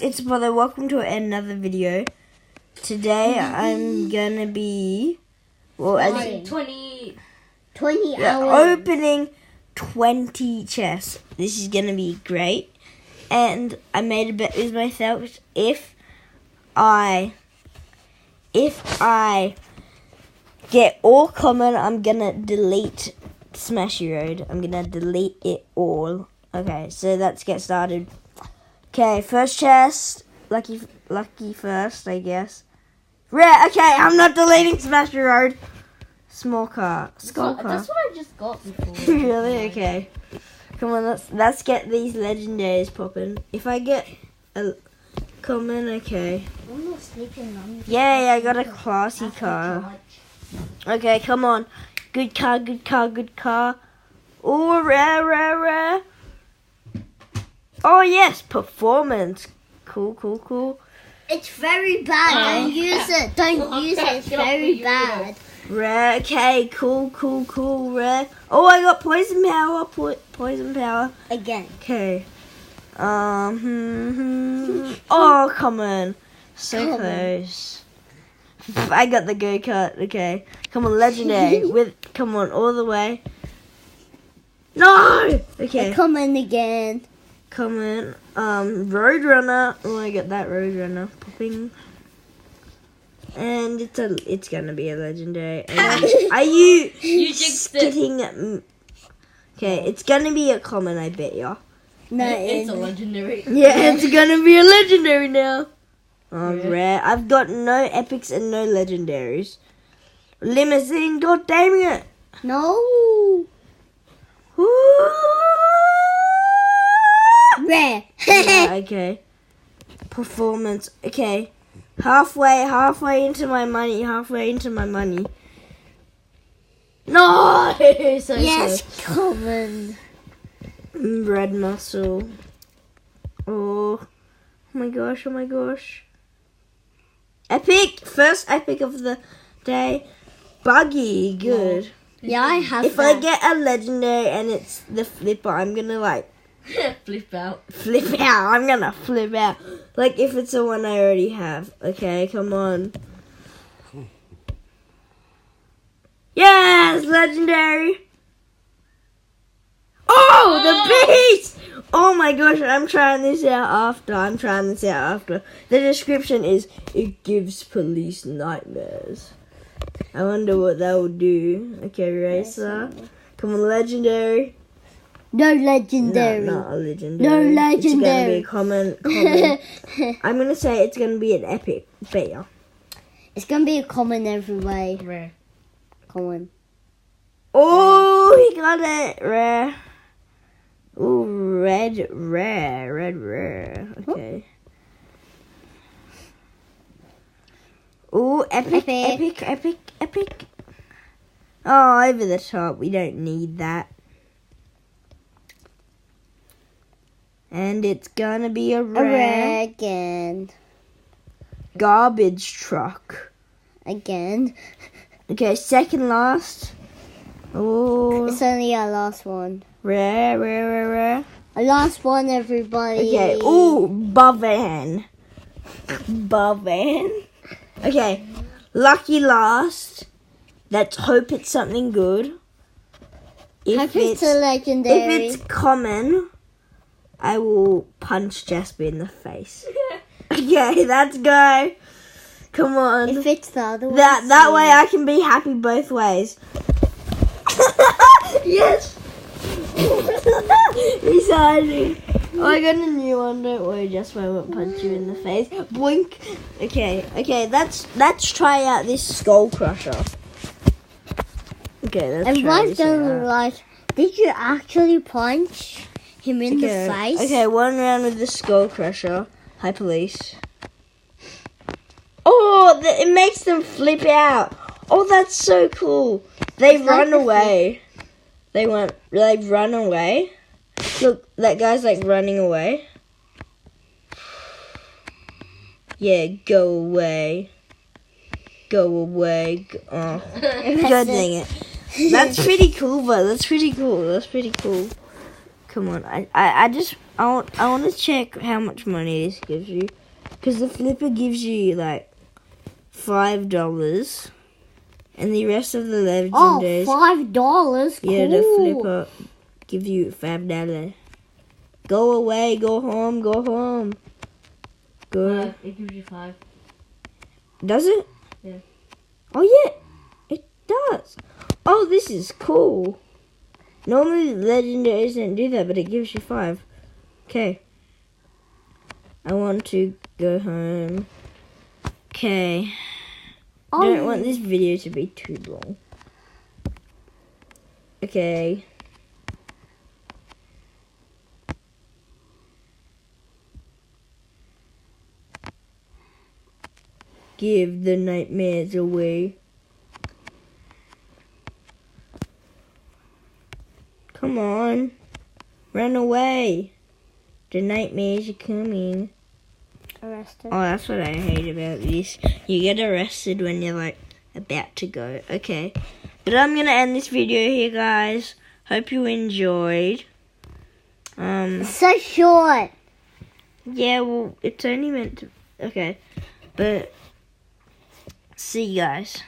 It's brother. Welcome to another video. Today I'm gonna be 20 hours. opening 20 chests. This is gonna be great. And I made a bet with myself. If I get all common, I'm gonna delete Smashy Road. I'm gonna delete it all. Okay, so let's get started. Okay, first chest. Lucky first, I guess. Rare. Okay, I'm not deleting Smashy Road. Small car. Skull car. That's what I just got before. Really? Okay. Come on, let's get these legendaries popping. If I get a common, okay. I'm not sleeping, Mum. Yay, I got a classy car. Okay, come on. Good car, good car, good car. Oh, rare. Oh, yes, performance. Cool. It's very bad. Don't use it. Don't use it. It's very bad. Rare, okay, cool, rare. Oh, I got poison power, poison power. Again. Okay. Oh, come on. So close. I got the go-kart, okay. Come on, legendary. Come on, all the way. No! Okay. Come in again. Come in. Roadrunner. Oh, I got that Roadrunner popping. And it's gonna be a legendary. And are you getting? Okay, it's gonna be a common, I bet ya. No, it's a legendary. Yeah, it's gonna be a legendary now. Oh, rare. I've got no epics and no legendaries. Limousine, god damn it. No. Rare. Yeah, okay. Performance. Okay. Halfway into my money. No! So Yes, close. common. Red muscle. Oh my gosh. Epic! First epic of the day. Buggy. Good. Yeah, I have If that. I get a legendary and it's the flipper, I'm gonna Flip out. flip out. I'm gonna flip out. Like if it's the one I already have. Okay, come on. Yes, legendary. Oh, the beast! Oh my gosh, I'm trying this out after. The description is, it gives police nightmares. I wonder what that will do. Okay, racer. Come on, legendary. No legendary. No, not a legendary. No It's gonna be legendary. a common. I'm gonna say it's gonna be an epic. Better. It's gonna be a common every way. Rare. Common. Oh, he got it. Rare. Ooh, red rare. Okay. Ooh, epic. Oh, over the top. We don't need that. And it's gonna be a A rare. rare again. Garbage truck. Again. Okay, second last. Oh, It's only our last one. rare. Our last one, everybody. Okay, ooh, Bavan. Okay, lucky last. Let's hope it's something good. Hope it's a legendary. If it's common, I will punch Jasper in the face. Okay, let's go. Come on. If it's the other one. That way I can be happy both ways. Yes. He's hiding. Oh, I got a new one. Don't worry, Jasper. I won't punch you in the face. Boink. Okay. Let's try out this skull crusher. Okay, let's try Everyone's this gonna out. realize, did you actually punch him in the face? Okay, one round with the skull crusher. Hi, police. Oh, it makes them flip out. Oh, that's so cool. They run away. They run away. Look, that guy's running away. Yeah, go away. Oh, god dang it. That's pretty cool, but that's pretty cool. Come on. I want to check how much money this gives you. Because the flipper gives you like $5. And the rest of the legendaries. $5. Cool. Yeah, the flipper gives you $5. Go away, go home, go home. Go. It gives you 5. Does it? Yeah. Oh yeah, it does. Oh, this is cool. Normally legendaries don't do that, but it gives you 5. Okay. I want to go home. Okay. I don't want this video to be too long. Okay. Give the nightmares away. Come on. Run away. The nightmares are coming. Arrested. Oh, that's what I hate about this. You get arrested when you're like about to go. Okay. But I'm gonna end this video here, guys. Hope you enjoyed. So short. Yeah, well, it's only meant to. Okay. But see you guys.